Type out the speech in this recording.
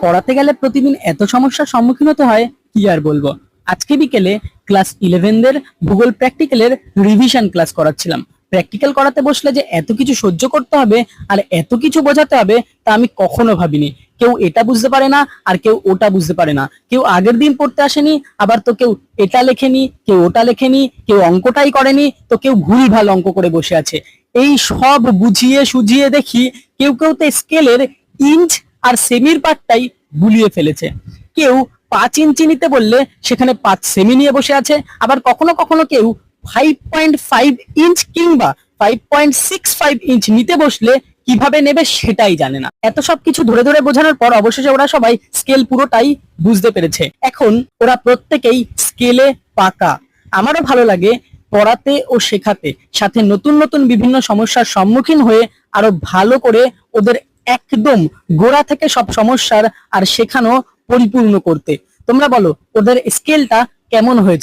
পড়াতে গেলে প্রতিদিন এত সমস্যার সম্মুখীন হতে হয়, কি আর বলবো। আজকে বিকেলে ক্লাস 11দের ভূগোল প্র্যাকটিক্যালের রিভিশন ক্লাস করাচ্ছিলাম। প্র্যাকটিক্যাল করাতে বসলে যে এত কিছু সহ্য করতে হবে আর এত কিছু বোঝাতে হবে তা আমি কখনো ভাবিনি। কেউ এটা বুঝতে পারে না আর কেউ ওটা বুঝতে পারে না, কেউ আগের দিন পড়তে আসেনি, আবার তো কেউ এটা লেখেনি, কেউ ওটা লেখেনি, কেউ অঙ্কটাই করেনি, তো কেউ ভুলভাল অঙ্ক করে বসে আছে। এই সব বুঝিয়ে সুঝিয়ে দেখি কেউ কেউ তো স্কেলের ইঞ্চ আর সেমির পার্টটাই গুলিয়ে ফেলেছে। কেউ 5 ইঞ্চি নিতে বললে সেখানে 5 সেমি নিয়ে বসে আছে। আবার কখনো কখনো কেউ 5.5 ইঞ্চ কিংবা 5.65 ইঞ্চ নিতে বসলে কিভাবে নেবে সেটাই জানে না। এত সব কিছু ধরে ধরে বোঝানোর পর অবশেষে ওরা সবাই স্কেল পুরোটাই বুঝতে পেরেছে। এখন ওরা প্রত্যেকেই স্কেলে পাকা। আমারও ভালো লাগে পড়াতে ও শেখাতে, সাথে নতুন নতুন বিভিন্ন সমস্যার সম্মুখীন হয়ে আরো ভালো করে ওদের একদম গোড়া থেকে সব সমস্যার আর শেখানো পরিপূর্ণ করতে। তোমরা বলো ওদের স্কেলটা কেমন হয়েছে?